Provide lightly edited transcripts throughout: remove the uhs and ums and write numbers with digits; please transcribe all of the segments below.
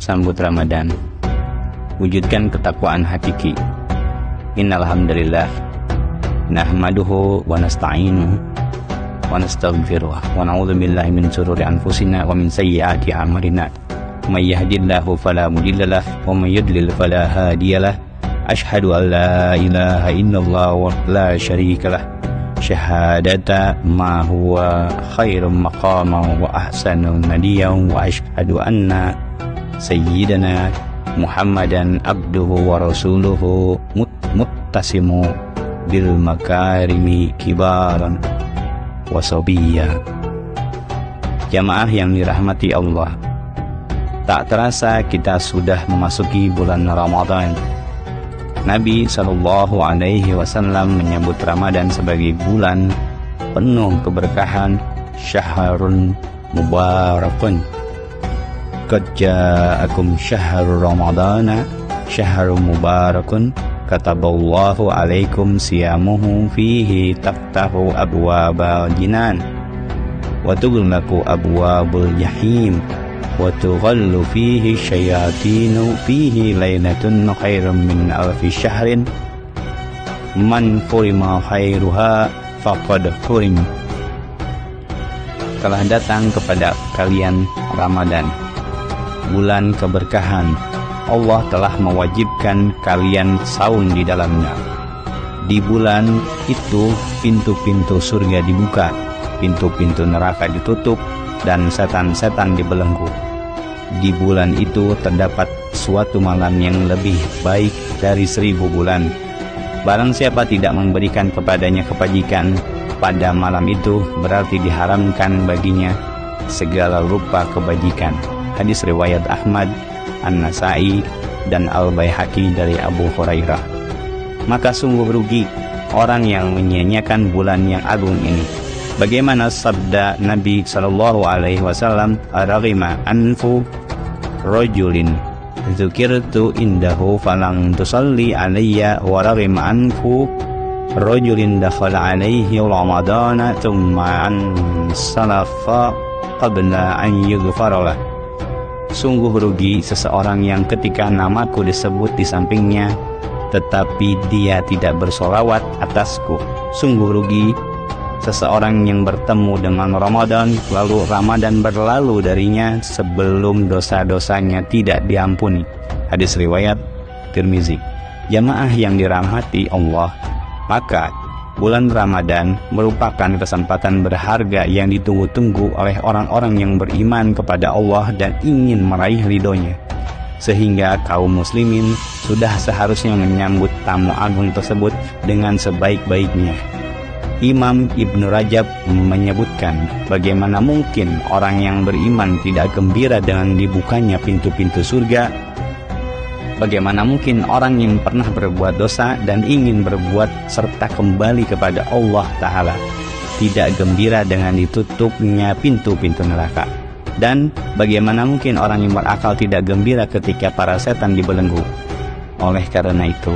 sambut Ramadan. Wujudkan ketakwaan hakiki. Innal hamdalillah nahmaduhu wa nasta'inuhu wa nastaghfiruh wa na'udzu billahi min shururi anfusina wa min sayyiati a'malina. May yahdihillahu fala mudhillalah wa may yudlil fala hadiyalah. Asyhadu an la ilaha illallah wa la syarikalah. Syahadata ma huwa khairum maqama wa ahsanu nadiyan wa asyhadu anna sayyidana Muhammadan abduhu wa rasuluhu muttasimu bil makarimi kibaran wa sabiyya. Jamaah yang dirahmati Allah, tak terasa kita sudah memasuki bulan Ramadan. Nabi SAW menyebut Ramadan sebagai bulan penuh keberkahan, syahrun mubarakun. Qad ja'akum syahrul ramadana syahrun mubarakun kataballahu alaikum siyamuhu fihi taftahu abwabal jinan wa tughlaqu abwabul jahim wa tughallu fihi syayatinu fihi lailatun khairum min alfi syahrin man furima khairuha faqad furim. Telah datang kepada kalian Ramadan, bulan keberkahan. Allah telah mewajibkan kalian saum di dalamnya. Di bulan itu pintu-pintu surga dibuka, pintu-pintu neraka ditutup, dan setan-setan dibelenggu. Di bulan itu terdapat suatu malam yang lebih baik dari 1000 bulan. Barang siapa tidak memberikan kepadanya kebajikan pada malam itu, berarti diharamkan baginya segala rupa kebajikan. Hadis riwayat Ahmad, An-Nasai, dan Al-Baihaqi dari Abu Hurairah. Maka sungguh rugi orang yang menyia-nyiakan bulan yang agung ini. Bagaimana sabda Nabi SAW, "Araghima anfu rajulin dzukirtu indahu falang tusalli alayya wa raghima anfu rajulin dakhala alayhi ramadana thumma ansalafa qabla an yughfaralah." Sungguh rugi seseorang yang ketika namaku disebut di sampingnya, tetapi dia tidak bersolawat atasku. Sungguh rugi seseorang yang bertemu dengan Ramadan, lalu Ramadan berlalu darinya sebelum dosa-dosanya tidak diampuni. Hadis riwayat Tirmizi. Jamaah yang dirahmati Allah, maka bulan Ramadan merupakan kesempatan berharga yang ditunggu-tunggu oleh orang-orang yang beriman kepada Allah dan ingin meraih ridhonya. Sehingga kaum muslimin sudah seharusnya menyambut tamu agung tersebut dengan sebaik-baiknya. Imam Ibnu Rajab menyebutkan, bagaimana mungkin orang yang beriman tidak gembira dengan dibukanya pintu-pintu surga? Bagaimana mungkin orang yang pernah berbuat dosa dan ingin berbuat serta kembali kepada Allah Ta'ala tidak gembira dengan ditutupnya pintu-pintu neraka? Dan bagaimana mungkin orang yang berakal tidak gembira ketika para setan dibelenggu? Oleh karena itu,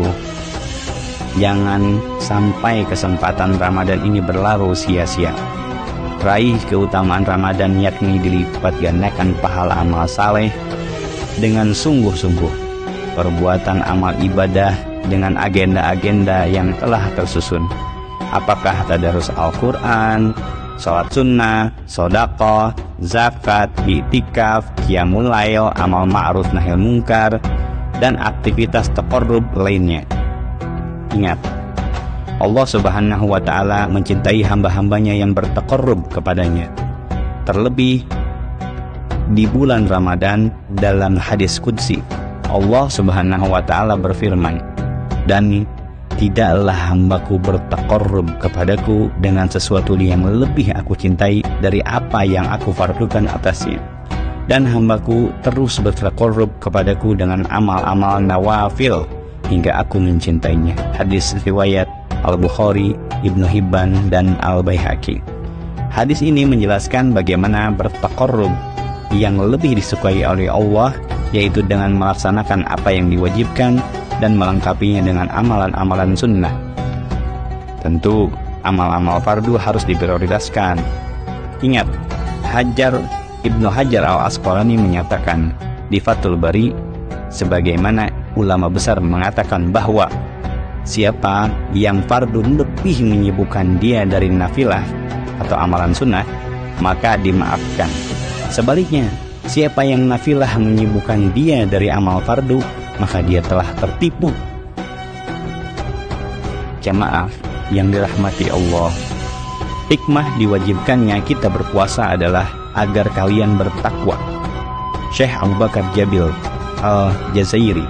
jangan sampai kesempatan Ramadan ini berlalu sia-sia. Raih keutamaan Ramadan, yakni dilipat gandakan pahala amal saleh dengan sungguh-sungguh. Perbuatan amal ibadah dengan agenda-agenda yang telah tersusun. Apakah tadarus Al-Quran, sholat sunnah, sedekah, zakat, i'tikaf, qiyamul lail, amal ma'ruf nahi munkar, dan aktivitas taqarrub lainnya. Ingat, Allah Subhanahu wa Ta'ala mencintai hamba-hambanya yang bertaqarrub kepadanya. Terlebih di bulan Ramadan, dalam hadis qudsi Allah Subhanahu wa Ta'ala berfirman, "Dan tidaklah hambaku bertaqarrub kepadaku dengan sesuatu yang lebih aku cintai dari apa yang aku fardukan atasnya. Dan hambaku terus bertaqarrub kepadaku dengan amal-amal nawafil hingga aku mencintainya." Hadis riwayat Al-Bukhari, Ibnu Hibban, dan Al-Baihaqi. Hadis ini menjelaskan bagaimana bertaqarrub yang lebih disukai oleh Allah, yaitu dengan melaksanakan apa yang diwajibkan dan melengkapinya dengan amalan-amalan sunnah. Tentu amal-amal fardu harus diprioritaskan. Ingat, Ibnu Hajar Al-Asqalani menyatakan, di Fathul Bari, sebagaimana ulama besar mengatakan bahwa siapa yang fardu lebih menyibukkan dia dari nafilah atau amalan sunnah, maka dimaafkan. Sebaliknya, siapa yang nafilah menyibukkan dia dari amal fardu, maka dia telah tertipu. Jamaah yang dirahmati Allah, hikmah diwajibkannya kita berpuasa adalah agar kalian bertakwa. Syekh Abu Bakar Jabil Al-Jazairi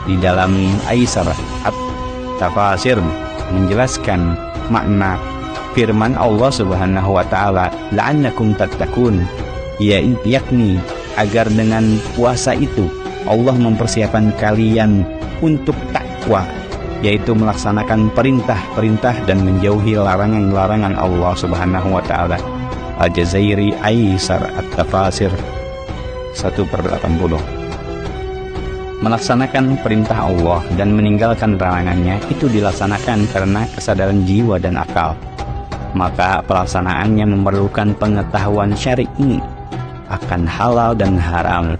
di dalam Aisar At-Tafasir menjelaskan makna firman Allah Subhanahu wa taala, la'annakum tattaqun, yakni agar dengan puasa itu Allah mempersiapkan kalian untuk takwa, yaitu melaksanakan perintah-perintah dan menjauhi larangan-larangan Allah Subhanahu wa taala. Al-Jazairi Aisar At-Tafasir 1/80. Melaksanakan perintah Allah dan meninggalkan larangannya itu dilaksanakan karena kesadaran jiwa dan akal. Maka pelaksanaannya memerlukan pengetahuan syar'i akan halal dan haram.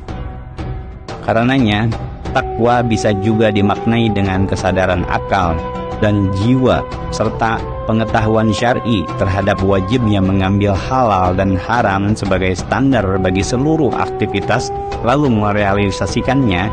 Karenanya, takwa bisa juga dimaknai dengan kesadaran akal dan jiwa serta pengetahuan syar'i terhadap wajibnya mengambil halal dan haram sebagai standar bagi seluruh aktivitas, lalu merealisasikannya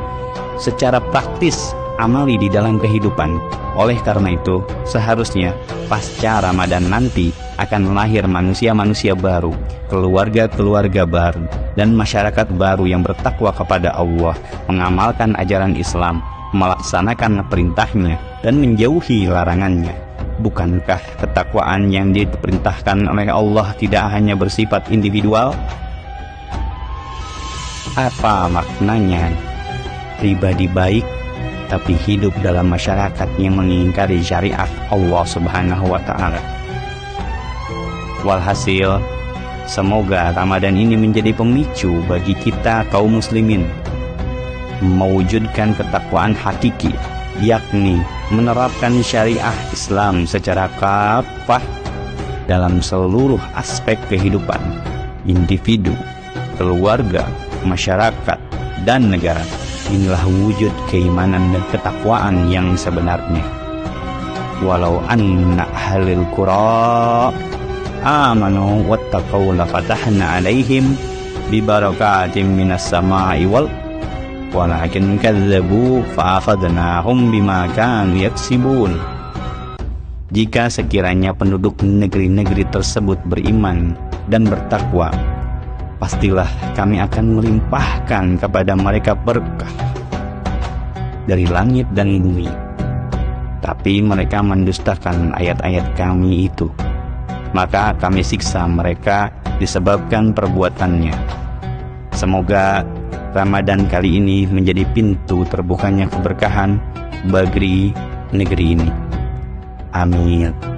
secara praktis amali di dalam kehidupan. Oleh karena itu, seharusnya pasca Ramadan nanti akan lahir manusia-manusia baru, keluarga-keluarga baru, dan masyarakat baru yang bertakwa kepada Allah, mengamalkan ajaran Islam, melaksanakan perintahnya, dan menjauhi larangannya. Bukankah ketakwaan yang diperintahkan oleh Allah tidak hanya bersifat individual? Apa maknanya? Pribadi baik tapi hidup dalam masyarakat yang mengingkari syariat Allah Subhanahu wa taala. Walhasil, semoga Ramadan ini menjadi pemicu bagi kita kaum muslimin mewujudkan ketakwaan hakiki, yakni menerapkan syariah Islam secara kafah dalam seluruh aspek kehidupan individu, keluarga, masyarakat, dan negara. Inilah wujud keimanan dan ketakwaan yang sebenarnya. Walau anna ahlil qura amanu wattaqaw la fatahna alaihim bibarakatim minas sama'i walakin kadzabu fa akhadnahum bima kanu yaksibun. Jika sekiranya penduduk negeri-negeri tersebut beriman dan bertakwa, pastilah kami akan melimpahkan kepada mereka berkah dari langit dan bumi. Tapi mereka mendustakan ayat-ayat kami itu, maka kami siksa mereka disebabkan perbuatannya. Semoga Ramadan kali ini menjadi pintu terbukanya keberkahan bagi negeri ini. Amin.